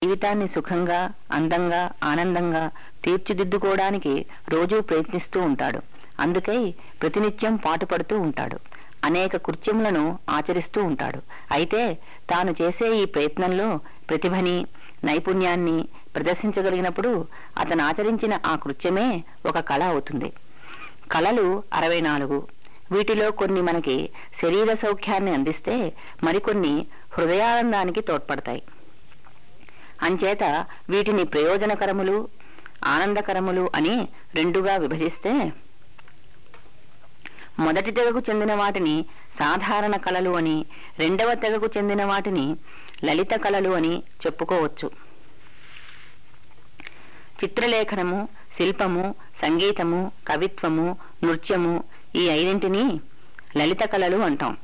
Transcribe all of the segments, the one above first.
జీవితాన్ని సుఖంగా, అందంగా, ఆనందంగా తీర్చిదిద్దుకోవడానికి రోజూ ప్రయత్నిస్తూ ఉంటాడు. అందుకై ప్రతినిత్యం పాటుపడుతూ ఉంటాడు. అనేక కృత్యములను ఆచరిస్తూ ఉంటాడు. అయితే తాను చేసే ఈ ప్రయత్నంలో ప్రతిభని, నైపుణ్యాన్ని ప్రదర్శించగలిగినప్పుడు అతను ఆచరించిన ఆ కృత్యమే ఒక కళ అవుతుంది. కళలు 64. వీటిలో కొన్ని మనకి శరీర సౌఖ్యాన్ని అందిస్తే మరికొన్ని హృదయానందానికి తోడ్పడతాయి. అంచేత వీటిని ప్రయోజనకరములు, ఆనందకరములు అని రెండుగా విభజిస్తే మొదటి తెగకు చెందిన వాటిని సాధారణ కళలు అని, రెండవ తెగకు చెందిన వాటిని లలిత కళలు అని చెప్పుకోవచ్చు. చిత్రలేఖనము, శిల్పము, సంగీతము, కవిత్వము, నృత్యము ఈ 5 లలిత కళలు అంటాం.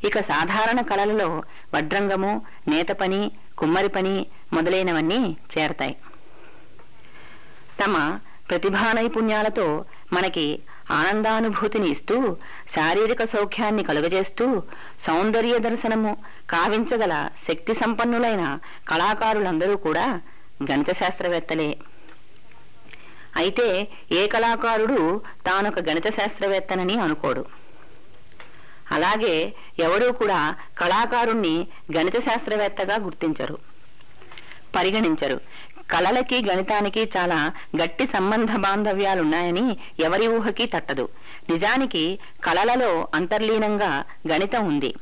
ఇక సాధారణ కళలలో వడ్రంగము, నేత పని, కుమ్మరి పని మొదలైనవన్నీ చేరతాయి. తమ ప్రతిభా నైపుణ్యాలతో మనకి ఆనందానుభూతిని ఇస్తూ, శారీరక సౌఖ్యాన్ని కలుగజేస్తూ, సౌందర్య దర్శనము కావించగల శక్తి సంపన్నులైన కళాకారులందరూ కూడా గణిత శాస్త్రవేత్తలే. అయితే ఏ కళాకారుడు తానొక గణిత శాస్త్రవేత్తనని అనుకోడు. అలాగే ఎవరూ కూడా కళాకారుణ్ణి గణిత శాస్త్రవేత్తగా గుర్తించరు, పరిగణించరు. కళలకి గణితానికి చాలా గట్టి సంబంధ బాంధవ్యాలున్నాయని ఎవరి ఊహకి తట్టదు. నిజానికి కళలలో అంతర్లీనంగా గణితం ఉంది.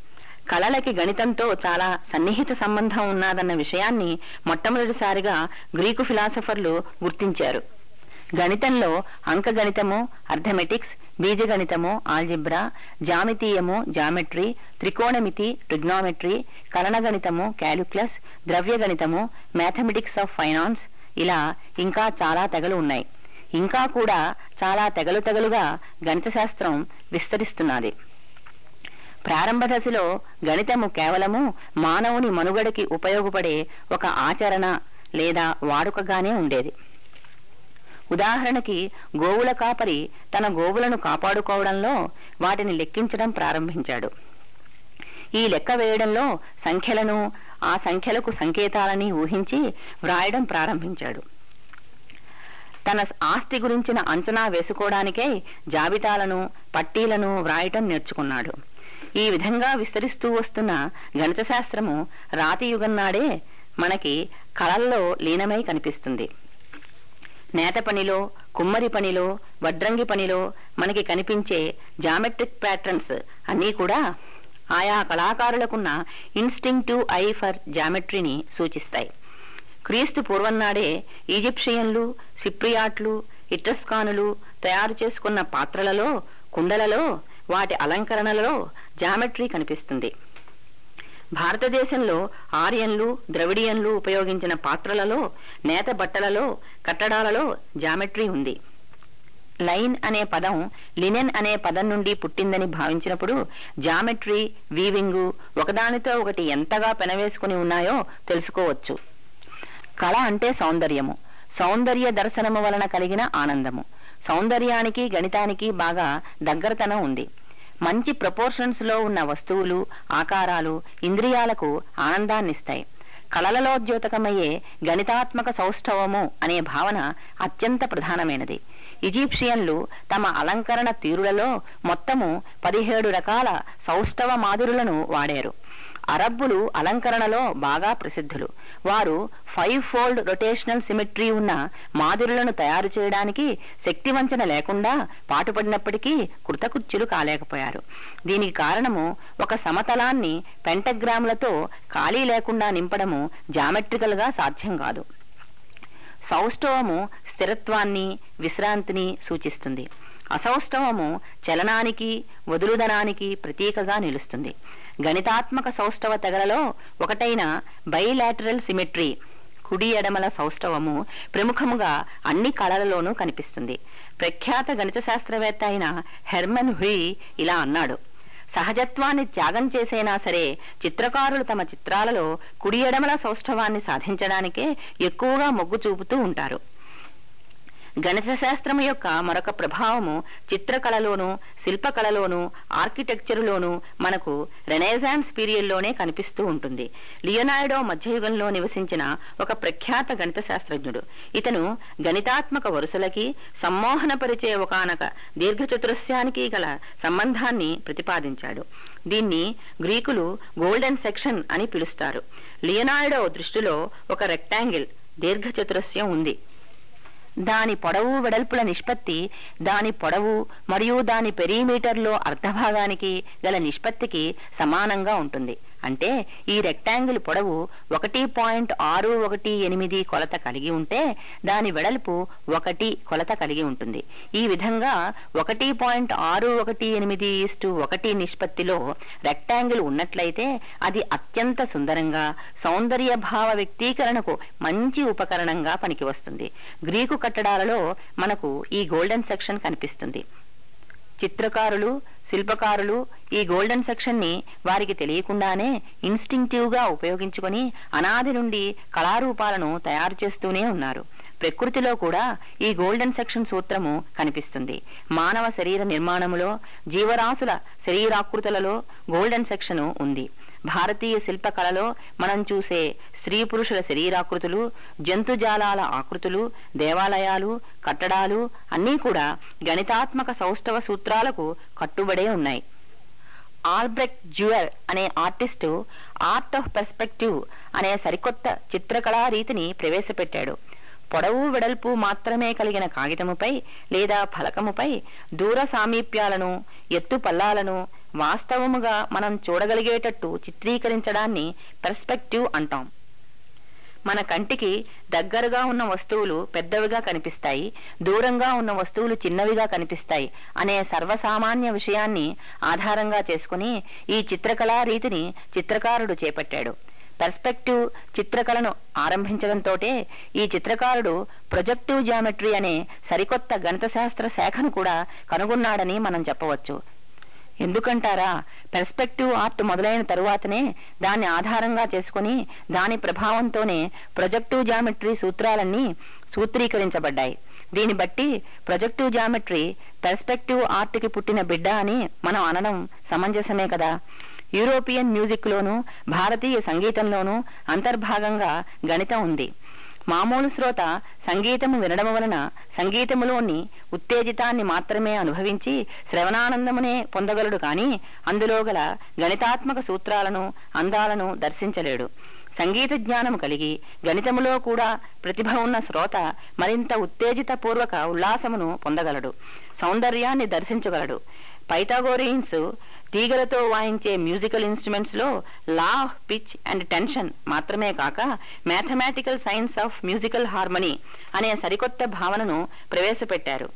కళలకి గణితంతో చాలా సన్నిహిత సంబంధం ఉన్నదన్న విషయాన్ని మొట్టమొదటిసారిగా గ్రీకు ఫిలాసఫర్లు గుర్తించారు. గణితంలో అంకగణితము, అర్థమెటిక్స్, బీజగణితము, ఆల్జిబ్రా, జామితీయము, జామెట్రీ, త్రికోణమితి, ట్రిగ్నోమెట్రీ, కలనగణితము, క్యాలిక్యులస్, ద్రవ్యగణితము, మ్యాథమెటిక్స్ ఆఫ్ ఫైనాన్స్, ఇలా ఇంకా చాలా తెగలు ఉన్నాయి. ఇంకా కూడా చాలా తెగలుగా గణిత శాస్త్రం విస్తరిస్తున్నది. ప్రారంభ దశలో గణితము కేవలము మానవుని మనుగడకి ఉపయోగపడే ఒక ఆచరణ లేదా వాడుకగానే ఉండేది. ఉదాహరణకి గోవుల కాపరి తన గోవులను కాపాడుకోవడంలో వాటిని లెక్కించడం ప్రారంభించాడు. ఈ లెక్క వేయడంలో సంఖ్యలను, ఆ సంఖ్యలకు సంకేతాలని ఊహించి వ్రాయడం ప్రారంభించాడు. తన ఆస్తి గురించిన అంచనా వేసుకోవడానికే జాబితాలను, పట్టీలను వ్రాయటం నేర్చుకున్నాడు. ఈ విధంగా విస్తరిస్తూ వస్తున్న గణిత శాస్త్రము రాతి యుగం నాడే మనకి కళల్లో లీనమై కనిపిస్తుంది. నేత పనిలో, కుమ్మరి పనిలో, వడ్రంగి పనిలో మనకి కనిపించే జామెట్రిక్ ప్యాటర్న్స్ అన్నీ కూడా ఆయా కళాకారులకున్న ఇన్స్టింక్టివ్ ఐ ఫర్ జామెట్రీని సూచిస్తాయి. క్రీస్తు పూర్వం నాడే ఈజిప్షియన్లు, సిప్రియాట్లు, ఇట్రస్కానులు తయారు చేసుకున్న పాత్రలలో, కుండలలో, వాటి అలంకరణలలో జామెట్రీ కనిపిస్తుంది. భారతదేశంలో ఆర్యన్లు, ద్రవిడియన్లు ఉపయోగించిన పాత్రలలో, నేత బట్టలలో, కట్టడాలలో జామెట్రీ ఉంది. లైన్ అనే పదం లినెన్ అనే పదం నుండి పుట్టిందని భావించినప్పుడు జామెట్రీ, వీవింగు ఒకదానితో ఒకటి ఎంతగా పెనవేసుకుని ఉన్నాయో తెలుసుకోవచ్చు. కళ అంటే సౌందర్యము, సౌందర్య దర్శనము వలన కలిగిన ఆనందము. సౌందర్యానికి గణితానికి బాగా దగ్గరతనం ఉంది. మంచి ప్రపోర్షన్స్ లో ఉన్న వస్తువులు, ఆకారాలు ఇంద్రియాలకు ఆనందాన్నిస్తాయి. కళలలో ద్యోతకమయ్యే గణితాత్మక సౌష్ఠవము అనే భావన అత్యంత ప్రధానమైనది. ఈజిప్షియన్లు తమ అలంకరణ తీరులలో మొత్తము 17 రకాల సౌష్ఠవ మాదిరులను వాడారు. అరబ్బులు అలంకరణలో బాగా ప్రసిద్ధులు. వారు 5-fold రొటేషనల్ సిమెట్రీ ఉన్న మాదిరులను తయారు చేయడానికి శక్తివంచన లేకుండా పాటుపడినప్పటికీ కృతకృత్యులు కాలేకపోయారు. దీనికి కారణము ఒక సమతలాన్ని పెంటగ్రాములతో ఖాళీ లేకుండా నింపడము జామెట్రికల్ గా సాధ్యం కాదు. సౌష్ఠవము స్థిరత్వాన్ని, విశ్రాంతిని సూచిస్తుంది. అసౌష్ఠవము చలనానికి, వదులుదనానికి ప్రతీకగా నిలుస్తుంది. గణితాత్మక సౌష్ఠవ తెగలలో ఒకటైన బైలాటరల్ సిమెట్రీ, కుడి ఎడమల సౌష్ఠవము ప్రముఖముగా అన్ని కళలలోనూ కనిపిస్తుంది. ప్రఖ్యాత గణిత శాస్త్రవేత్త అయిన హెర్మన్ హ్యూయి ఇలా అన్నాడు: సహజత్వాన్ని త్యాగం చేసైనా సరే చిత్రకారులు తమ చిత్రాలలో కుడి ఎడమల సౌష్ఠవాన్ని సాధించడానికే ఎక్కువగా మొగ్గు చూపుతూ ఉంటారు. గణిత శాస్త్రము యొక్క మరొక ప్రభావము చిత్రకళలోను, శిల్పకళలోను, ఆర్కిటెక్చరులోను మనకు రెనైజాన్స్ పీరియడ్లోనే కనిపిస్తూ ఉంటుంది. లియోనార్డో మధ్యయుగంలో నివసించిన ఒక ప్రఖ్యాత గణిత శాస్త్రజ్ఞుడు. ఇతను గణితాత్మక వరుసలకి సమ్మోహనపరిచే ఒకానొక దీర్ఘచతురస్రానికి గల సంబంధాన్ని ప్రతిపాదించాడు. దీన్ని గ్రీకులు గోల్డెన్ సెక్షన్ అని పిలుస్తారు. లియోనార్డో దృష్టిలో ఒక రెక్టాంగిల్ దీర్ఘచతురస్రం ఉంది. దాని పొడవు వెడల్పుల నిష్పత్తి దాని పొడవు మరియు దాని పెరీమీటర్లో అర్ధభాగానికి గల నిష్పత్తికి సమానంగా ఉంటుంది. అంటే ఈ రెక్టాంగిల్ పొడవు 1.618 కొలత కలిగి ఉంటే దాని వెడల్పు 1 కొలత కలిగి ఉంటుంది. ఈ విధంగా 1.618:1 నిష్పత్తిలో రెక్టాంగిల్ ఉన్నట్లయితే అది అత్యంత సుందరంగా, సౌందర్య భావ వ్యక్తీకరణకు మంచి ఉపకరణంగా పనికి వస్తుంది. గ్రీకు కట్టడాలలో మనకు ఈ గోల్డెన్ సెక్షన్ కనిపిస్తుంది. చిత్రకారులు, శిల్పకారులు ఈ గోల్డెన్ సెక్షన్ ని వారికి తెలియకుండానే ఇన్స్టింక్టివ్ గా ఉపయోగించుకొని అనాది నుండి కళారూపాలను తయారు చేస్తూనే ఉన్నారు. ప్రకృతిలో కూడా ఈ గోల్డెన్ సెక్షన్ సూత్రము కనిపిస్తుంది. మానవ శరీర నిర్మాణములో, జీవరాశుల శరీరాకృతులలో గోల్డెన్ సెక్షన్ ఉంది. భారతీయ శిల్పకళలో మనం చూసే స్త్రీ పురుషుల శరీరాకృతులు, జంతుజాలాల ఆకృతులు, దేవాలయాలు, కట్టడాలు అన్నీ కూడా గణితాత్మక సౌష్ఠవ సూత్రాలకు కట్టుబడే ఉన్నాయి. ఆల్బ్రెక్ట్ డ్యూయర్ అనే ఆర్టిస్టు ఆర్ట్ ఆఫ్ పర్స్పెక్టివ్ అనే సరికొత్త చిత్రకళా రీతిని ప్రవేశపెట్టాడు. పొడవు వెడల్పు మాత్రమే కలిగిన కాగితముపై లేదా ఫలకముపై దూర సామీప్యాలను, ఎత్తు పల్లాలను వాస్తవముగా మనం చూడగలిగేటట్టు చిత్రీకరించడాన్ని పర్స్పెక్టివ్ అంటాం. మన కంటికి దగ్గరగా ఉన్న వస్తువులు పెద్దవిగా కనిపిస్తాయి, దూరంగా ఉన్న వస్తువులు చిన్నవిగా కనిపిస్తాయి అనే సర్వసామాన్య విషయాన్ని ఆధారంగా చేసుకుని ఈ చిత్రకళా రీతిని చిత్రకారుడు చేపట్టాడు. పర్స్పెక్టివ్ చిత్రకళను ఆరంభించడంతోటే ఈ చిత్రకారుడు ప్రొజెక్టివ్ జియోమెట్రీ అనే సరికొత్త గణిత శాస్త్ర శాఖను కూడా కనుగొన్నాడని మనం చెప్పవచ్చు. ఎందుకంటారా, పర్స్పెక్టివ్ ఆర్ట్ మొదలైన తరువాతనే దాన్ని ఆధారంగా చేసుకుని దాని ప్రభావంతోనే ప్రొజెక్టివ్ జియోమెట్రీ సూత్రాలన్నీ సూత్రీకరించబడ్డాయి. దీన్ని బట్టి ప్రొజెక్టివ్ జియోమెట్రీ పర్స్పెక్టివ్ ఆర్ట్కి పుట్టిన బిడ్డ అని మనం అనడం సమంజసమే కదా. యూరోపియన్ మ్యూజిక్ లోను, భారతీయ సంగీతంలోనూ అంతర్భాగంగా గణితం ఉంది. మామూలు శ్రోత సంగీతము వినడం వలన సంగీతములోని ఉత్తేజితాన్ని మాత్రమే అనుభవించి శ్రవణానందమునే పొందగలడు కాని అందులో గల గణితాత్మక సూత్రాలను, అందాలను దర్శించలేడు. సంగీత జ్ఞానము కలిగి గణితములో కూడా ప్రతిభ ఉన్న శ్రోత మరింత ఉత్తేజిత పూర్వక ఉల్లాసమును పొందగలడు, సౌందర్యాన్ని దర్శించగలడు. పైథాగోరియన్స్ తీగలతో వాయించే మ్యూజికల్ ఇన్స్ట్రుమెంట్స్ లో law of pitch and tension మాత్రమే కాక mathematical science of musical harmony అనే సరికొత్త భావనను ప్రవేశపెట్టారు.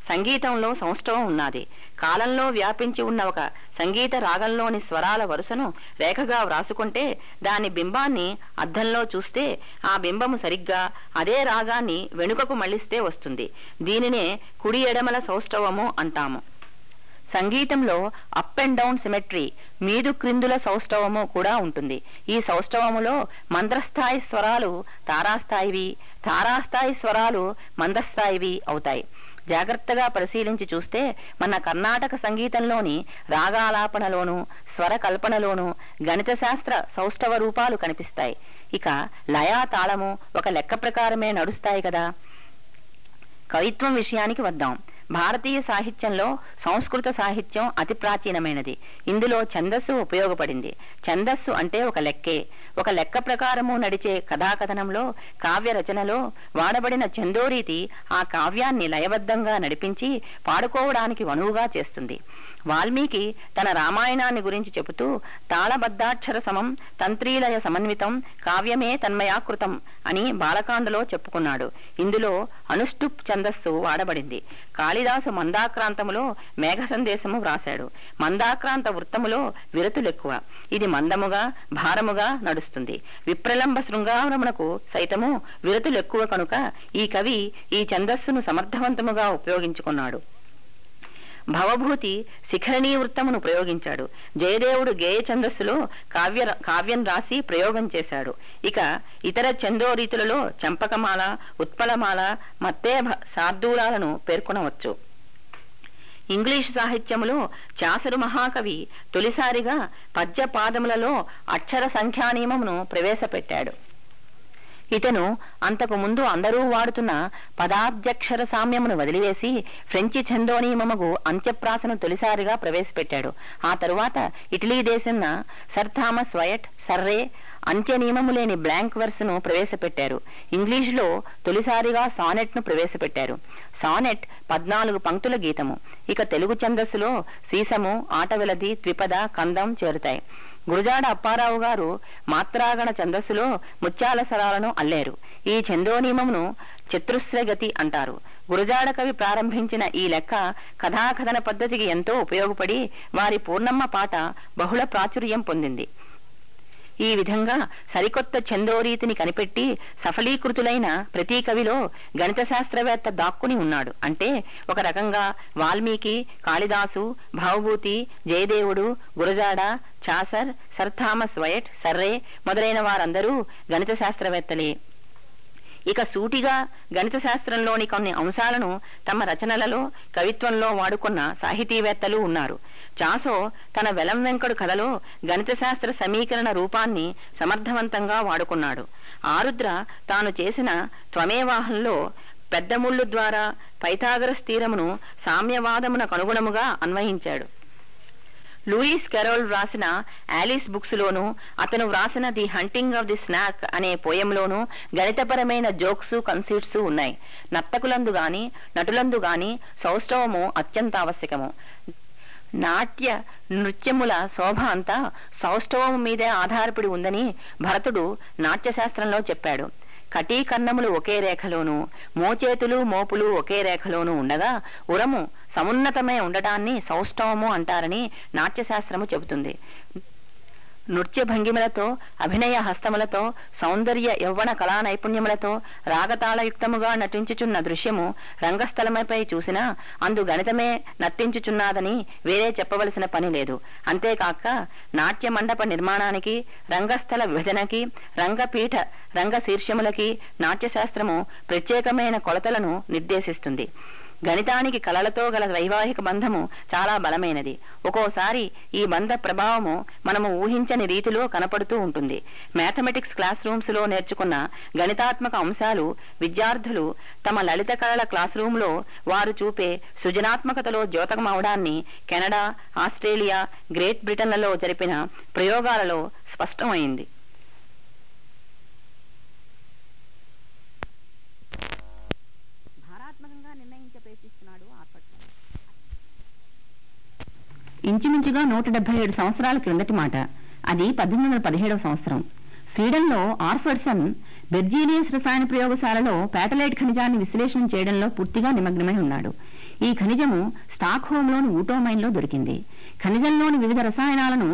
సంగీతంలో సౌష్ఠవం ఉన్నది. కాలంలో వ్యాపించి ఉన్న ఒక సంగీత రాగంలోని స్వరాల వరుసను రేఖగా వ్రాసుకుంటే దాని బింబాన్ని అద్దంలో చూస్తే ఆ బింబము సరిగ్గా అదే రాగాన్ని వెనుకకు మళ్లిస్తే వస్తుంది. దీనినే కుడి ఎడమల సౌష్ఠవము అంటాము. సంగీతంలో అప్ అండ్ డౌన్ సిమెట్రీ, మీదు క్రిందుల సౌష్ఠవము కూడా ఉంటుంది. ఈ సౌష్ఠవములో మంద్రస్థాయి స్వరాలు తారాస్థాయివి, తారాస్థాయి స్వరాలు మందస్థాయివి అవుతాయి. జాగ్రత్తగా పరిశీలించి చూస్తే మన కర్ణాటక సంగీతంలోని రాగాలాపనలోను, స్వర కల్పనలోను గణిత శాస్త్ర సౌష్ఠవ రూపాలు కనిపిస్తాయి. ఇక లయా తాళము ఒక లెక్క ప్రకారమే నడుస్తాయి కదా. కవిత్వం విషయానికి వద్దాం. భారతీయ సాహిత్యంలో సంస్కృత సాహిత్యం అతి ప్రాచీనమైనది. ఇందులో ఛందస్సు ఉపయోగపడింది. ఛందస్సు అంటే ఒక లెక్కే. ఒక లెక్క ప్రకారము నడిచే కథాకథనంలో, కావ్య రచనలో వాడబడిన ఛందోరీతి ఆ కావ్యాన్ని లయబద్ధంగా నడిపించి పాడుకోవడానికి వనువుగా చేస్తుంది. వాల్మీకి తన రామాయణాన్ని గురించి చెబుతూ తాళబద్ధాక్షర సమం తంత్రీలయ సమన్వితం కావ్యమే తన్మయాకృతం అని బాలకాండలో చెప్పుకున్నాడు. ఇందులో అనుష్టుప్ ఛందస్సు వాడబడింది. కాళిదాసు మందాక్రాంతములో మేఘ సందేశము వ్రాశాడు. మందాక్రాంత వృత్తములో విరతులెక్కువ. ఇది మందముగా భారముగా నడుస్తుంది. విప్రలంబ శృంగారమునకు సైతము విరతులెక్కువ కనుక ఈ కవి ఈ ఛందస్సును సమర్థవంతముగా ఉపయోగించుకున్నాడు. భవభూతి శిఖరణీ వృత్తమును ప్రయోగించాడు. జయదేవుడు గేయ ఛందస్సులో కావ్యం రాసి ప్రయోగం చేశాడు. ఇక ఇతర ఛందో రీతులలో చంపకమాల, ఉత్పలమాల, మత్తేభ శార్దూలాలను పేర్కొనవచ్చు. ఇంగ్లీషు సాహిత్యములో చాసరు మహాకవి తొలిసారిగా పద్య పాదములలో అక్షర సంఖ్యానియమమును ప్రవేశపెట్టాడు. ఇతను అంతకు ముందు అందరూ వాడుతున్న పదాబ్జక్షర సామ్యమును వదిలివేసి ఫ్రెంచి ఛందోనియమముగు అంత్యప్రాసను తొలిసారిగా ప్రవేశపెట్టాడు. ఆ తరువాత ఇటలీ దేశంన సర్ థామస్ వైట్ సర్రే అంత్య నియమము లేని బ్లాంక్ వెర్స్ను ప్రవేశపెట్టారు. ఇంగ్లీషులో తొలిసారిగా సానెట్ ను ప్రవేశపెట్టారు. సానెట్ 14 పంక్తుల గీతము. ఇక తెలుగు ఛందస్సులో సీసము, ఆటవిలది, త్రిపద, కందం చేరుతాయి. గురజాడ అప్పారావు గారు మాత్రాగణ ఛందస్సులో ముత్యాల సరాలను అల్లారు. ఈ ఛందోనియమమును చతుస్రగతి అంటారు. గురజాడ కవి ప్రారంభించిన ఈ లెక్క కథాకథన పద్ధతికి ఎంతో ఉపయోగపడి వారి పూర్ణమ్మ పాట బహుళ ప్రాచుర్యం పొందింది. ఈ విధంగా సరికొత్త ఛందోరీతిని కనిపెట్టి సఫలీకృతులైన ప్రతి కవిలో గణిత శాస్త్రవేత్త దాక్కుని ఉన్నాడు. అంటే ఒక రకంగా Valmiki, Kalidasa, Bhavabhuti, Jayadeva, Gurajada, Chaucer, sir Thomas Wyatt, Surrey మొదలైన వారందరూ గణిత శాస్త్రవేత్తలే. ఇక సూటిగా గణిత శాస్త్రంలోని కొన్ని అంశాలను తమ రచనలలో, కవిత్వంలో వాడుకున్న సాహితీవేత్తలు ఉన్నారు. చాసో తన వెలం వెంకడు కథలో గణిత శాస్త్ర సమీకరణ రూపాన్ని సమర్థవంతంగా వాడుకున్నాడు. ఆరుద్ర తాను చేసిన త్వమేవాహంలో పెద్ద ముళ్ళు ద్వారా పైథాగరస్ థీరమును సామ్యవాదమునకు అనుగుణముగా అన్వయించాడు. లూయిస్ కెరోల్ వ్రాసిన ఆలిస్ బుక్స్ లోను, అతను వ్రాసిన the hunting of the snack అనే పోయంలోనూ గణితపరమైన జోక్స్, కన్సీట్స్ ఉన్నాయి. నర్తకులందు గాని నటులందు గాని సౌష్ఠవము అత్యంత ఆవశ్యకము. నాట్య నృత్యముల శోభ అంతా సౌష్ఠవము మీదే ఆధారపడి ఉందని భరతుడు నాట్యశాస్త్రంలో చెప్పాడు. కటీకర్ణములు ఒకే రేఖలోను, మోచేతులు మోపులు ఒకే రేఖలోను ఉండగా ఉరము సమున్నతమై ఉండటాన్ని సౌష్ఠవము అంటారని నాట్యశాస్త్రము చెబుతుంది. నృత్య భంగిమలతో, అభినయ హస్తములతో, సౌందర్య యౌవన కళా నైపుణ్యములతో రాగతాళయుక్తముగా నటించుచున్న దృశ్యము రంగస్థలమైపై చూసినా అందు గణితమే నర్తించుచున్నాదని వేరే చెప్పవలసిన పని లేదు. అంతేకాక నాట్య మండప నిర్మాణానికి, రంగస్థల విభజనకి, రంగపీఠ రంగ శీర్షములకి నాట్యశాస్త్రము ప్రత్యేకమైన కొలతలను నిర్దేశిస్తుంది. గణితానికి కళలతో గల వైవాహిక బంధము చాలా బలమైనది. ఒక్కోసారి ఈ బంధ ప్రభావము మనము ఊహించని రీతిలో కనపడుతూ ఉంటుంది. మ్యాథమెటిక్స్ క్లాస్ రూమ్స్ లో నేర్చుకున్న గణితాత్మక అంశాలు విద్యార్థులు తమ లలిత కళల క్లాస్ రూమ్ లో వారు చూపే సృజనాత్మకతలో ద్యోతకమవడాన్ని కెనడా, ఆస్ట్రేలియా, గ్రేట్ బ్రిటన్లలో జరిపిన ప్రయోగాలలో స్పష్టమైంది. ఇంచుమించుగా 177 సంవత్సరాల క్రిందటి మాట. అది 1817వ సంవత్సరం. స్వీడన్లో ఆర్ఫర్సన్ బెర్జీలియస్ రసాయన ప్రయోగశాలలో ప్యాటలైట్ ఖనిజాన్ని విశ్లేషణ చేయడంలో పూర్తిగా నిమగ్నమై ఉన్నాడు. ఈ ఖనిజము స్టాక్ హోమ్లోని ఊటోమైన్లో దొరికింది. ఖనిజంలోని వివిధ రసాయనాలను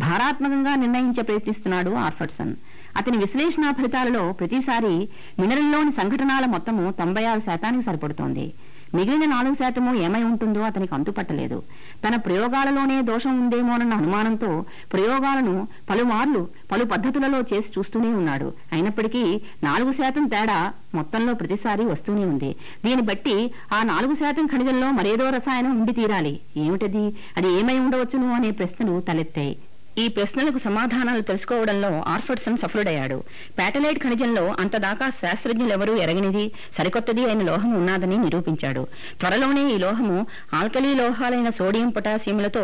భారాత్మకంగా నిర్ణయించే ప్రయత్నిస్తున్నాడు ఆర్ఫర్సన్. అతని విశ్లేషణ ఫలితాలలో ప్రతిసారి మినరల్లోని సంఘటనల మొత్తము 96% సరిపడుతోంది. మిగిలిన 4% ఏమై ఉంటుందో అతనికి అంతుపట్టలేదు. తన ప్రయోగాలలోనే దోషం ఉందేమోనన్న అనుమానంతో ప్రయోగాలను పలుమార్లు పలు పద్ధతులలో చేసి చూస్తూనే ఉన్నాడు. అయినప్పటికీ 4% తేడా మొత్తంలో ప్రతిసారి వస్తూనే ఉంది. దీన్ని బట్టి ఆ 4% ఖనిజంలో మరేదో రసాయనం ఉండి తీరాలి. ఏమిటది, అది ఏమై ఉండవచ్చును అనే ప్రశ్నలు తలెత్తాయి. ఈ ప్రశ్నలకు సమాధానాలు తెలుసుకోవడంలో ఆర్ఫర్సన్ సఫలుడయ్యాడు. ప్యాటలైట్ ఖనిజంలో అంతదాకా శాస్త్రజ్ఞులెవరూ ఎరగనిది, సరికొత్తది అయిన లోహము ఉన్నాదని నిరూపించాడు. త్వరలోనే ఈ లోహము ఆల్కలీ లోహాలైన సోడియం, పొటాషియంలతో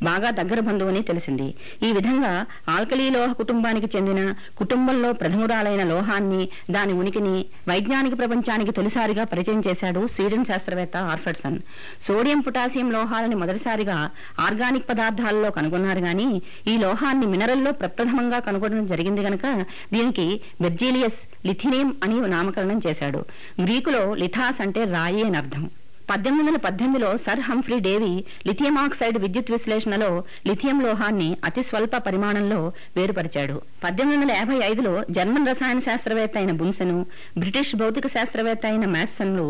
బాగా దగ్గర బంధువని తెలిసింది. ఈ విధంగా ఆల్కలీ లోహ కుటుంబానికి చెందిన కుటుంబంలో ప్రథమురాలైన లోహాన్ని, దాని ఉనికిని వైజ్ఞానిక ప్రపంచానికి తొలిసారిగా పరిచయం చేశాడు స్వీడన్ శాస్త్రవేత్త ఆర్ఫర్సన్. సోడియం, పొటాషియం లోహాలని మొదటిసారిగా ఆర్గానిక్ పదార్థాలలో కనుగొన్నారు గాని ఈ లోహాన్ని మినరల్లో ప్రప్రథమంగా కనుగొనడం జరిగింది గనక దీనికి బెర్జీలియస్ లిథినియం అని నామకరణం చేశాడు. గ్రీకులో లిథాస్ అంటే రాయి అని అర్థం. 1818లో sir Humphry Davy lithium oxide విద్యుత్ విశ్లేషణలో లిథియం లోహాన్ని అతి స్వల్ప పరిమాణంలో వేరుపరిచాడు. 1855లో జర్మన్ రసాయన శాస్త్రవేత్త అయిన బున్సెను, బ్రిటిష్ భౌతిక శాస్త్రవేత్త అయిన మ్యాథ్సన్లు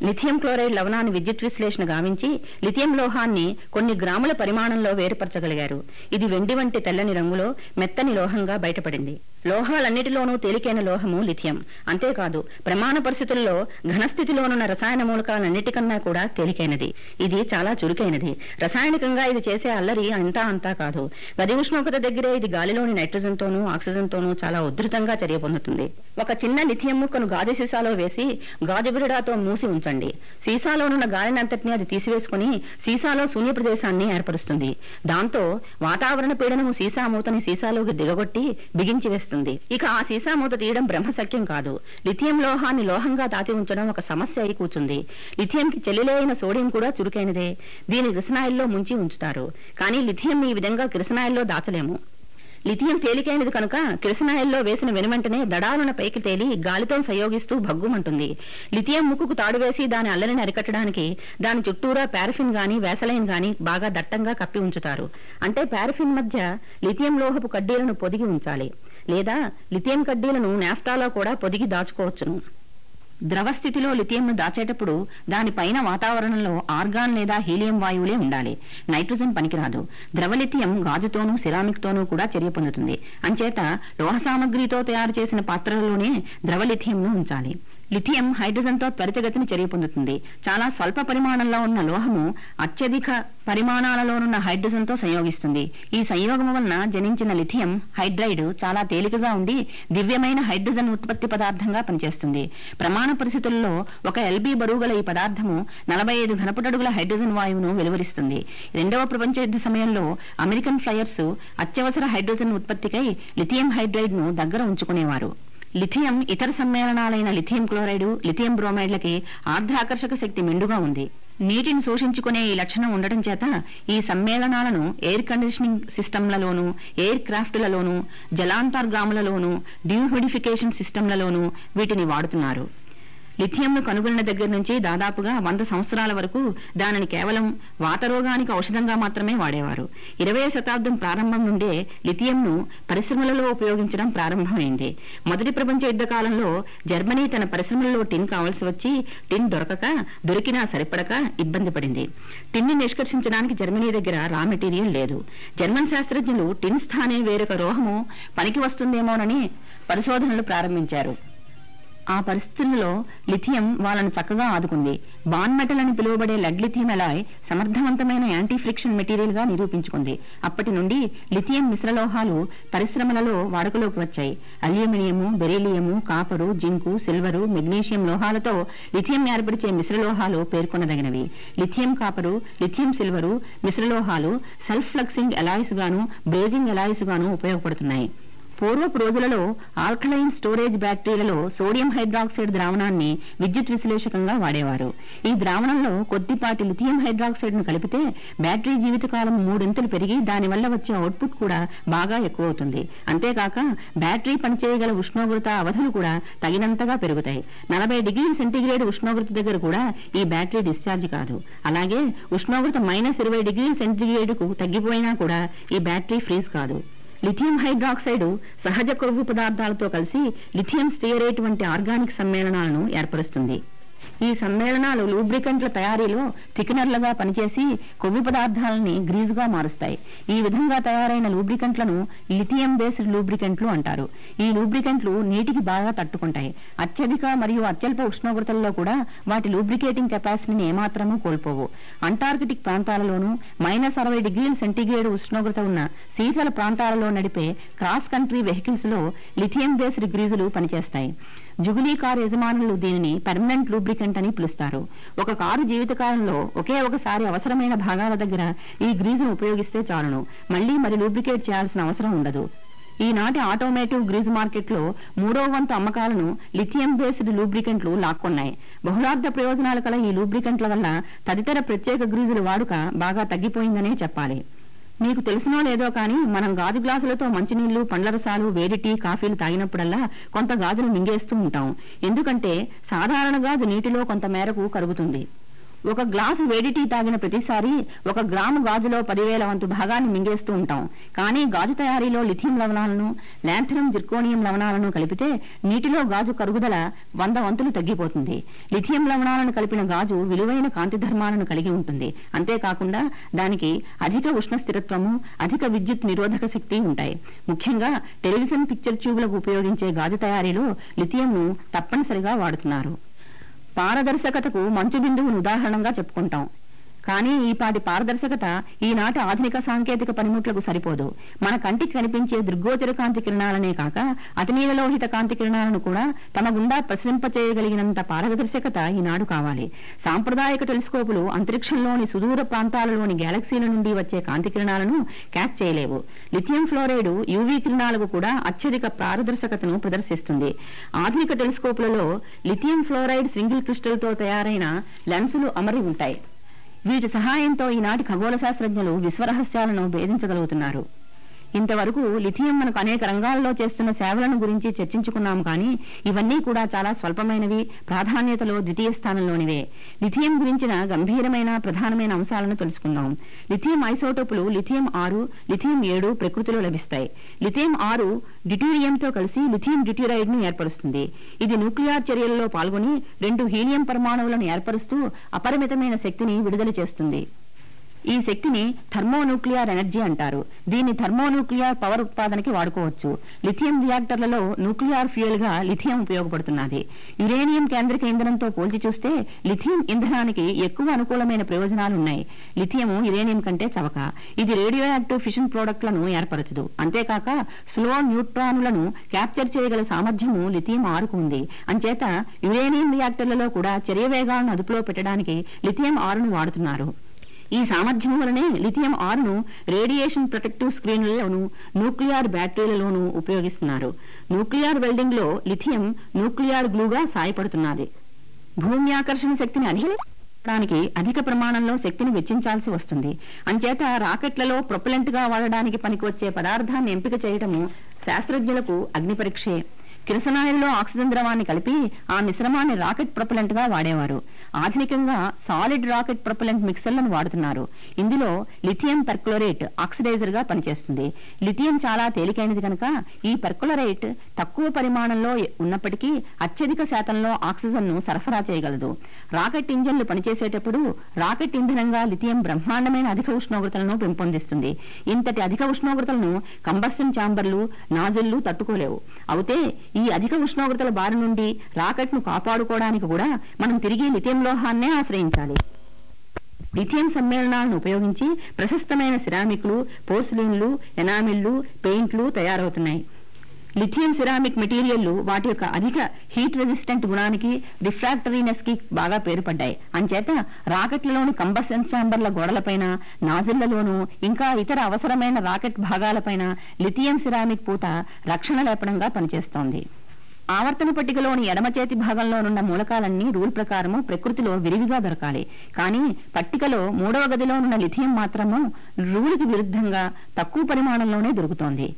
లిథియం క్లోరైడ్ లవణాన్ని విద్యుత్ విశ్లేషణ గావించి లిథియం లోహాన్ని కొన్ని గ్రాముల పరిమాణంలో వేరుపరచగలిగారు. ఇది వెండి వంటి తెల్లని రంగులో మెత్తని లోహంగా బయటపడింది. లోహాలన్నిటిలోనూ తేలికైన లోహము లిథియం. అంతేకాదు ప్రమాణ పరిస్థితుల్లో ఘనస్థితిలోనున్న రసాయన మూలకాలన్నిటికన్నా కూడా తేలికైనది. ఇది చాలా చురుకైనది. రసాయనికంగా ఇది చేసే అల్లరి అంతా కాదు. గది ఉష్ణోగ్రత దగ్గరే ఇది గాలిలోని నైట్రోజన్ తోనూ ఆక్సిజన్ తోనూ చాలా ఉధృతంగా చర్య పొందుతుంది. ఒక చిన్న లిథియం ముక్కను గాజు సీసాలో వేసి గాజు బిరడాతో మూసి ఉంచండి. సీసాలోనున్న గాలినంతటినీ అది తీసివేసుకుని సీసాలో శూన్య ప్రదేశాన్ని ఏర్పరుస్తుంది. దాంతో వాతావరణ పీడనము సీసా మూతని సీసాలోకి దిగగొట్టి బిగించి వేస్తుంది. ఇక ఆ సీసా మూత తీయడం బ్రహ్మసఖ్యం కాదు. లిథియం లోహాన్ని లోహంగా దాచి ఉంచడం ఒక సమస్య అయి కూర్చుంది. లిథియంకి చెల్లిలే అయిన సోడియం కూడా చురుకైనదే. దీని కిరసనాయిల్లో ముంచి ఉంచుతారు. కానీ లిథియం ఈ విధంగా కిరసనాయిల్లో దాచలేము. లిథియం తేలికైనది కనుక కిరసనాయిల్లో వేసిన వెనువెంటనే దడాలున పైకి తేలి గాలితో సంయోగిస్తూ భగ్గుమంటుంది. లిథియం ముక్కుకు తాడు వేసి దాని అల్లరిని అరికట్టడానికి దాని చుట్టూరా పారఫిన్ గాని వేసలైన్ గాని బాగా దట్టంగా కప్పి ఉంచుతారు. అంటే పారఫిన్ మధ్య లిథియం లోహపు కడ్డీలను పొదిగి ఉంచాలి. లేదా లిథియం కడ్డీలను నాఫ్తాలో కూడా పొదిగి దాచుకోవచ్చును. ద్రవస్థితిలో లిథియంను దాచేటప్పుడు దానిపైన వాతావరణంలో ఆర్గాన్ లేదా హీలియం వాయువులే ఉండాలి. నైట్రోజన్ పనికిరాదు. ద్రవ లిథియం గాజుతోనూ సిరామిక్ తోనూ కూడా చర్య పొందుతుంది. అంచేత లోహ సామగ్రితో తయారు చేసిన పాత్రలలోనే ద్రవ లిథియంను ఉంచాలి. లిథియం హైడ్రోజన్తో త్వరితగతిని చర్య పొందుతుంది. చాలా స్వల్ప పరిమాణంలో ఉన్న లోహము అత్యధిక పరిమాణాలలోనున్న హైడ్రోజన్తో సంయోగిస్తుంది. ఈ సంయోగం వలన జనించిన లిథియం హైడ్రైడ్ చాలా తేలికగా ఉండి దివ్యమైన హైడ్రోజన్ ఉత్పత్తి పదార్థంగా పనిచేస్తుంది. ప్రమాణ పరిస్థితుల్లో 1 LB బరువు గల ఈ పదార్థము 45 ఘనపుటడుగుల హైడ్రోజన్ వాయువును వెలువరిస్తుంది. 2వ ప్రపంచ యుద్ధ సమయంలో అమెరికన్ ఫ్లయర్స్ అత్యవసర హైడ్రోజన్ ఉత్పత్తికై లిథియం హైడ్రైడ్ ను దగ్గర ఉంచుకునేవారు. లిథియం ఇతర సమ్మేళనాలైన లిథియం క్లోరైడ్, లిథియం బ్రోమైడ్లకి ఆర్ద్రాకర్షక శక్తి మెండుగా ఉంది. నీటిని శోషించుకునే ఈ లక్షణం ఉండటం చేత ఈ సమ్మేళనాలను ఎయిర్ కండిషనింగ్ సిస్టంలలోనూ, ఎయిర్ క్రాఫ్ట్లలోనూ, జలాంతర్గాములలోనూ, డిహ్యూమిడిఫికేషన్ సిస్టంలలోనూ వీటిని వాడుతున్నారు. లిథియంను కనుగొన్న దగ్గర నుంచి దాదాపుగా 100 సంవత్సరాల వరకు దానిని కేవలం వాతరోగానికి ఔషధంగా మాత్రమే వాడేవారు. 20వ శతాబ్దం ప్రారంభం నుండే లిథియంను పరిశ్రమలలో ఉపయోగించడం ప్రారంభమైంది. మొదటి ప్రపంచ యుద్ధ కాలంలో జర్మనీ తన పరిశ్రమలలో టిన్ కావలసి వచ్చి టిన్ దొరికినా సరిపడక ఇబ్బంది పడింది. టిన్ని నిష్కర్షించడానికి జర్మనీ దగ్గర రా మెటీరియల్ లేదు. జర్మన్ శాస్త్రజ్ఞులు టిన్ స్థానే వేరొక లోహము పనికి వస్తుందేమోనని పరిశోధనలు ప్రారంభించారు. ఆ పరిస్థితుల్లో లిథియం వాళ్ళను చక్కగా ఆదుకుంది. బాన్ మెటల్ అని పిలువబడే లెడ్ లిథియం అలాయ్ సమర్థవంతమైన యాంటీ ఫ్రిక్షన్ మెటీరియల్ గా నిరూపించుకుంది. అప్పటి నుండి లిథియం మిశ్రలోహాలు పరిశ్రమలలో వాడుకలోకి వచ్చాయి. Aluminium, beryllium, copper, zinc, silver, magnesium లోహాలతో లిథియం ఏర్పరిచే మిశ్రలోహాలు పేర్కొనదగినవి. లిథియం కాపరు, లిథియం సిల్వరు మిశ్రలోహాలు సెల్ఫ్ ఫ్లక్సింగ్ అలాయిస్ గాను, బ్రేజింగ్ అలాయిస్ గాను ఉపయోగపడుతున్నాయి. పూర్వపు రోజులలో ఆల్కలైన్ స్టోరేజ్ బ్యాటరీలలో సోడియం హైడ్రాక్సైడ్ ద్రావణాన్ని విద్యుత్ విశ్లేషకంగా వాడేవారు. ఈ ద్రావణంలో కొద్దిపాటి లిథియం హైడ్రాక్సైడ్ ను కలిపితే బ్యాటరీ జీవితకాలం 3 ఇంతలు పెరిగి దానివల్ల వచ్చే అవుట్పుట్ కూడా బాగా ఎక్కువ అవుతుంది. అంతేకాక బ్యాటరీ పనిచేయగల ఉష్ణోగ్రత అవధులు కూడా తగినంతగా పెరుగుతాయి. 40 డిగ్రీల సెంటీగ్రేడ్ ఉష్ణోగ్రత దగ్గర కూడా ఈ బ్యాటరీ డిశ్చార్జ్ కాదు. అలాగే ఉష్ణోగ్రత -20 డిగ్రీల సెంటీగ్రేడ్కు తగ్గిపోయినా కూడా ఈ బ్యాటరీ ఫ్రీజ్ కాదు. లిథియం హైడ్రాక్సైడ్ సహజ కొవ్వు పదార్థాలతో కలిసి లిథియం స్టియరేట్ వంటి ఆర్గానిక్ సమ్మేళనాలను ఏర్పరుస్తుంది. ఈ సమ్మేళనాలు లూబ్రికెంట్ల తయారీలో థిక్నర్లుగా పనిచేసి కొవ్వు పదార్థాలని గ్రీజుగా మారుస్తాయి. ఈ విధంగా తయారైన లూబ్రికెంట్లను లిథియం బేస్డ్ లూబ్రికెంట్లు అంటారు. ఈ లూబ్రికెంట్లు నీటికి బాగా తట్టుకుంటాయి. అత్యధిక మరియు అత్యల్ప ఉష్ణోగ్రతల్లో కూడా వాటి లూబ్రికేటింగ్ కెపాసిటీని ఏమాత్రమూ కోల్పోవు. అంటార్కిటిక్ ప్రాంతాలలోనూ -60 డిగ్రీల సెంటీగ్రేడ్ ఉష్ణోగ్రత ఉన్న శీతల ప్రాంతాలలో నడిపే క్రాస్ కంట్రీ వెహికల్స్ లో లిథియం బేస్డ్ గ్రీజులు పనిచేస్తాయి. జుగులీ కారు యజమానులు దీనిని పర్మనెంట్ లూబ్రికెంట్ అని పిలుస్తారు. ఒక కారు జీవితకాలంలో ఒకే ఒకసారి అవసరమైన భాగాల దగ్గర ఈ గ్రీజును ఉపయోగిస్తే చాలును. మళ్లీ మరి లూబ్రికేట్ చేయాల్సిన అవసరం ఉండదు. ఈనాటి ఆటోమేటివ్ గ్రీజు మార్కెట్లో 3వ వంతు అమ్మకాలను లిథియం బేస్డ్ లూబ్రికెంట్లు లాక్కున్నాయి. బహుళార్థ ప్రయోజనాలు కల ఈ లూబ్రికెంట్ల వల్ల తదితర ప్రత్యేక గ్రీజుల వాడుక బాగా తగ్గిపోయిందనే చెప్పాలి. మీకు తెలుసునో లేదో కానీ మనం గాజు గ్లాసులతో మంచినీళ్లు, పండ్ల రసాలు, వేడి టీ, కాఫీలు తాగినప్పుడల్లా కొంత గాజును మింగేస్తూ ఉంటాం. ఎందుకంటే సాధారణ గాజు నీటిలో కొంత మేరకు కరుగుతుంది. ఒక గ్లాసు వేడి టీ తాగిన ప్రతిసారి 1 గ్రాము గాజులో 10,000 వంతు భాగాన్ని మింగేస్తూ ఉంటాం. కానీ గాజు తయారీలో లిథియం లవణాలను, లాంథరం జిర్కోనియం లవణాలను కలిపితే నీటిలో గాజు కరుగుదల 100 వంతులు తగ్గిపోతుంది. లిథియం లవణాలను కలిపిన గాజు విలువైన కాంతి ధర్మాలను కలిగి ఉంటుంది. అంతేకాకుండా దానికి అధిక ఉష్ణ స్థిరత్వము, అధిక విద్యుత్ నిరోధక శక్తి ఉంటాయి. ముఖ్యంగా టెలివిజన్ పిక్చర్ ట్యూబ్లకు ఉపయోగించే గాజు తయారీలో లిథియంను తప్పనిసరిగా వాడుతున్నారు. పారదర్శకతకు మంచు బిందువును ఉదాహరణంగా చెప్పుకుంటాం. కానీ ఈపాటి పారదర్శకత ఈనాటి ఆధునిక సాంకేతిక పనిముట్లకు సరిపోదు. మన కంటికి కనిపించే దృగ్గోచర కాంతి కిరణాలనే కాక అతినీలలోహిత కాంతి కిరణాలను కూడా తమ గుండా ప్రసరింపచేయగలిగినంత పారదర్శకత ఈనాడు కావాలి. సాంప్రదాయక టెలిస్కోపులు అంతరిక్షంలోని సుదూర ప్రాంతాలలోని గ్యాలక్సీల నుండి వచ్చే కాంతి కిరణాలను క్యాచ్ చేయలేవు. లిథియం ఫ్లోరైడ్ యూవీ కిరణాలకు కూడా అత్యధిక పారదర్శకతను ప్రదర్శిస్తుంది. ఆధునిక టెలిస్కోపులలో లిథియం ఫ్లోరైడ్ సింగిల్ క్రిస్టల్ తో తయారైన లెన్సులు అమరి ఉంటాయి. వీటి సహాయంతో ఈనాటి ఖగోళ శాస్త్రజ్ఞులు విశ్వరహస్యాలను భేదించగలుగుతున్నారు. ఇంతవరకు లిథియం మనకు అనేక రంగాల్లో చేస్తున్న సేవలను గురించి చర్చించుకున్నాం. కానీ ఇవన్నీ కూడా చాలా స్వల్పమైనవి, ప్రాధాన్యతలో ద్వితీయ స్థానంలోనివే. లిథియం గురించిన గంభీరమైన ప్రధానమైన అంశాలను తెలుసుకుందాం. లిథియం ఐసోటోపులు లిథియం 6, లిథియం 7 ప్రకృతిలో లభిస్తాయి. లిథియం 6 డ్యూటీరియంతో కలిసి లిథియం డ్యూటీరైడ్ ను ఏర్పరుస్తుంది. ఇది న్యూక్లియర్ చర్యలలో పాల్గొని 2 హీలియం పరమాణువులను ఏర్పరుస్తూ అపరిమితమైన శక్తిని విడుదల చేస్తుంది. ఈ శక్తిని థర్మోన్యూక్లియర్ ఎనర్జీ అంటారు. దీన్ని థర్మోన్యూక్లియర్ పవర్ ఉత్పాదనకి వాడుకోవచ్చు. లిథియం రియాక్టర్లలో న్యూక్లియర్ ఫ్యూయల్ గా లిథియం ఉపయోగపడుతున్నది. యురేనియం కేంద్రక ఇంధనంతో పోల్చి చూస్తే లిథియం ఇంధనానికి ఎక్కువ అనుకూలమైన ప్రయోజనాలున్నాయి. లిథియము యురేనియం కంటే చవక. ఇది రేడియో యాక్టివ్ ఫిషన్ ప్రోడక్ట్లను ఏర్పరచదు. అంతేకాక స్లో న్యూట్రానులను క్యాప్చర్ చేయగల సామర్థ్యము లిథియం 6కు ఉంది. అంచేత యురేనియం రియాక్టర్లలో కూడా చర్య వేగాలను అదుపులో పెట్టడానికి లిథియం 6ను వాడుతున్నారు. ఈ సామర్థ్యం వలనే లిథియం 6ను రేడియేషన్ ప్రొటెక్టివ్ స్క్రీన్లలోనూ, న్యూక్లియర్ బ్యాటరీలలోనూ ఉపయోగిస్తున్నారు. న్యూక్లియర్ వెల్డింగ్ లో లిథియం న్యూక్లియర్ గ్లూగా సాయపడుతున్నది. భూమి ఆకర్షణ శక్తిని అధిగమించడానికి అధిక ప్రమాణంలో శక్తిని వెచ్చించాల్సి వస్తుంది. అంచేత రాకెట్లలో ప్రొపెలెంట్ గా వాడడానికి పనికొచ్చే పదార్థాన్ని ఎంపిక చేయటము శాస్త్రజ్ఞులకు అగ్ని పరీక్షే. కిరసనాయిల్లో ఆక్సిజన్ ద్రవాన్ని కలిపి ఆ మిశ్రమాన్ని రాకెట్ ప్రొపెలెంట్ గా వాడేవారు. ఆధునికంగా సాలిడ్ రాకెట్ ప్రొపెలెంట్ మిక్సర్లను వాడుతున్నారు. ఇందులో లిథియం పెర్క్లోరేట్ ఆక్సిడైజర్ గా పనిచేస్తుంది. లిథియం చాలా తేలికైనది కనుక ఈ పెర్క్లోరేట్ తక్కువ పరిమాణంలో ఉన్నప్పటికీ అత్యధిక శాతంలో ఆక్సిజన్ ను సరఫరా చేయగలదు. రాకెట్ ఇంజన్లు పనిచేసేటప్పుడు రాకెట్ ఇంధనంగా లిథియం బ్రహ్మాండమైన అధిక ఉష్ణోగ్రతలను పెంపొందిస్తుంది. ఇంతటి అధిక ఉష్ణోగ్రతలను కంబస్షన్ ఛాంబర్లు, నాజిళ్లు తట్టుకోలేవు. అయితే ఈ అధిక ఉష్ణోగ్రతల బారి నుండి రాకెట్ ను కాపాడుకోవడానికి కూడా మనం తిరిగి లిథియం లోహాన్నే ఆశ్రయించాలి. లిథియం సమ్మేళనాలను ఉపయోగించి ప్రశస్తమైన సిరామిక్లు, పోర్సిలిన్లు, ఎనామిళ్లు, పెయింట్లు తయారవుతున్నాయి. లిథియం సిరామిక్ మెటీరియల్లు వాటి యొక్క అధిక హీట్ రెసిస్టెంట్ గుణానికి, రిఫ్రాక్టరీనెస్ కి బాగా పేరుపడ్డాయి. అంచేత రాకెట్లలోని కంబషన్ ఛాంబర్ల గోడలపైన, నాజిళ్లలోనూ ఇంకా ఇతర అవసరమైన రాకెట్ భాగాలపైన లిథియం సిరామిక్ పూత రక్షణ లేపనంగా పనిచేస్తోంది. ఆవర్తన పట్టికలోని ఎడమ చేతి భాగంలోనున్న మూలకాలన్నీ రూల్ ప్రకారము ప్రకృతిలో విరివిగా దొరకాలి. కానీ పట్టికలో 3వ గదిలోనున్న లిథియం మాత్రము రూలుకి విరుద్ధంగా తక్కువ పరిమాణంలోనే దొరుకుతోంది.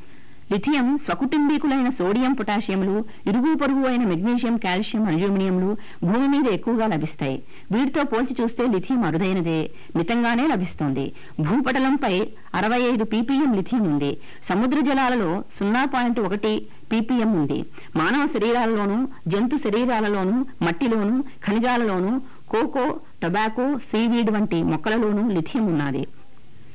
లిథియం స్వకుటుంబీకులైన సోడియం, పొటాషియంలు, ఇరుగు పొరుగు అయిన మెగ్నీషియం, కాల్షియం, అల్యూమినియంలు భూమి మీద ఎక్కువగా లభిస్తాయి. వీటితో పోల్చి చూస్తే లిథియం అరుదైనదే, మితంగానే లభిస్తోంది. భూపటలంపై 65 ppm లిథియం ఉంది. సముద్ర జలాలలో 0.1 ppm ఉంది. మానవ శరీరాలలోనూ, జంతు శరీరాలలోనూ, మట్టిలోనూ, ఖనిజాలలోనూ, కోకో, టొబాకో, సీవీడ్ వంటి మొక్కలలోనూ లిథియం ఉన్నది.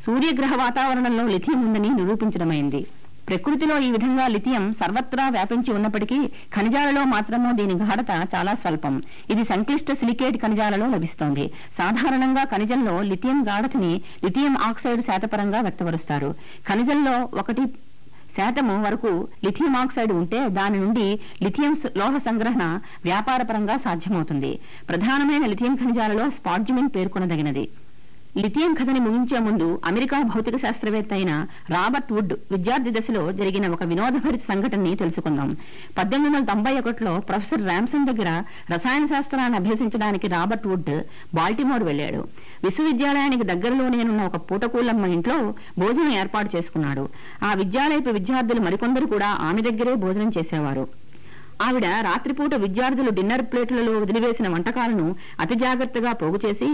సూర్యగ్రహ వాతావరణంలో లిథియం ఉందని నిరూపించడమైంది. ప్రకృతిలో ఈ విధంగా లిథియం సర్వత్రా వ్యాపించి ఉన్నప్పటికీ ఖనిజాలలో మాత్రము దీని గాఢత చాలా స్వల్పం. ఇది సంక్లిష్ట సిలికేట్ ఖనిజాలలో లభిస్తోంది. సాధారణంగా ఖనిజంలో లిథియం గాఢతని లిథియం ఆక్సైడ్ శాతపరంగా వ్యక్తపరుస్తారు. ఖనిజంలో 1% వరకు లిథియం ఆక్సైడ్ ఉంటే దాని నుండి లిథియం లోహ సంగ్రహణ వ్యాపారపరంగా సాధ్యమవుతుంది. ప్రధానమైన లిథియం ఖనిజాలలో స్పాడ్యుమిన్ పేర్కొనదగినది. లిథియం కథని ముగించే ముందు అమెరికా భౌతిక శాస్త్రవేత్త అయిన రాబర్ట్ వుడ్ విద్యార్థి దశలో జరిగిన ఒక వినోదభరిత సంఘటనని తెలుసుకుందాం. 1891లో ప్రొఫెసర్ ర్యామ్సన్ దగ్గర రసాయన శాస్త్రాన్ని అభ్యసించడానికి రాబర్ట్ వుడ్ బాల్టిమోర్ వెళ్లాడు. విశ్వవిద్యాలయానికి దగ్గరలోనేనున్న ఒక పూటకూలమ్మ ఇంట్లో భోజనం ఏర్పాటు చేసుకున్నాడు. ఆ విద్యాలయపు విద్యార్థులు మరికొందరు కూడా ఆమె దగ్గరే భోజనం చేసేవారు. ఆవిడ రాత్రిపూట విద్యార్థులు డిన్నర్ ప్లేట్లలో వదిలివేసిన వంటకాలను అతి జాగ్రత్తగా పోగు చేసి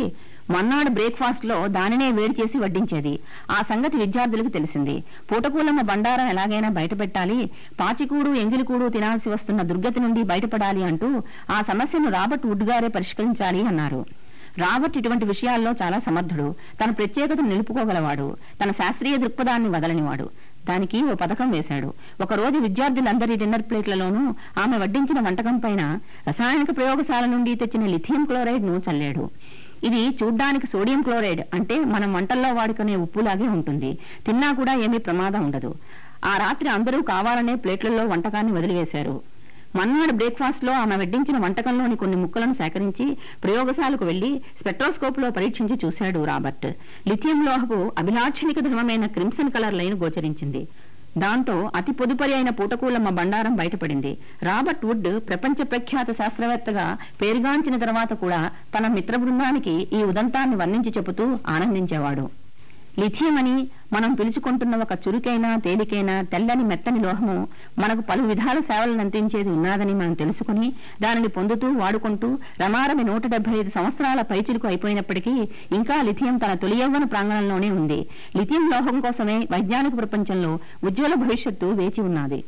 మన్నాడు బ్రేక్ఫాస్ట్ లో దానినే వేడి చేసి వడ్డించేది. ఆ సంగతి విద్యార్థులకు తెలిసింది. పూటకూలమ్మ బండారం ఎలాగైనా బయటపెట్టాలి, పాచికూడు ఎంగిలికూడు తినాల్సి వస్తున్న దుర్గతి నుండి బయటపడాలి అంటూ ఆ సమస్యను రాబర్ట్ వుడ్ గారే పరిష్కరించాలి అన్నారు. రాబర్ట్ ఇటువంటి విషయాల్లో చాలా సమర్థుడు. తన ప్రత్యేకతను నిలుపుకోగలవాడు. తన శాస్త్రీయ దృక్పథాన్ని వదలనివాడు. దానికి ఓ పథకం వేశాడు. ఒకరోజు విద్యార్థులందరి డిన్నర్ ప్లేట్లలోనూ ఆమె వడ్డించిన వంటకం పైన రసాయనిక ప్రయోగశాల నుండి తెచ్చిన లిథియం క్లోరైడ్ ను చల్లాడు. ఇది చూడ్డానికి సోడియం క్లోరైడ్ అంటే మనం వంటల్లో వాడుకునే ఉప్పులాగే ఉంటుంది. తిన్నా కూడా ఏమీ ప్రమాదం ఉండదు. ఆ రాత్రి అందరూ కావాలనే ప్లేట్లలో వంటకాన్ని వదిలివేశారు. మన్నాడు బ్రేక్ఫాస్ట్ లో ఆమె వడ్డించిన వంటకంలోని కొన్ని ముక్కలను సేకరించి ప్రయోగశాలకు వెళ్లి స్పెక్ట్రోస్కోప్ లో పరీక్షించి చూశాడు రాబర్ట్. లిథియం లోహపు అభిలాక్షణిక ధర్మమైన క్రిమ్సన్ కలర్ లైన్ గోచరించింది. దాంతో అతి పొదుపరి అయిన పూటకూలమ్మ బండారం బయటపడింది. రాబర్ట్ వుడ్ ప్రపంచ ప్రఖ్యాత శాస్త్రవేత్తగా పేరుగాంచిన తర్వాత కూడా తన మిత్ర బృందానికి ఈ ఉదంతాన్ని వర్ణించి చెబుతూ ఆనందించేవాడు. లిథియం అని మనం పిలుచుకుంటున్న ఒక చురుకైన తేలికైన తెల్లని మెత్తని లోహము మనకు పలు విధాల సేవలను అందించేది ఉన్నాదని మనం తెలుసుకుని దానిని పొందుతూ వాడుకుంటూ రమారమి 175 సంవత్సరాల పైచిలుకు అయిపోయినప్పటికీ ఇంకా లిథియం తన తొలి యవ్వన ప్రాంగణంలోనే ఉంది. లిథియం లోహం కోసమే వైజ్ఞానిక ప్రపంచంలో ఉజ్వల భవిష్యత్తు వేచి ఉన్నది.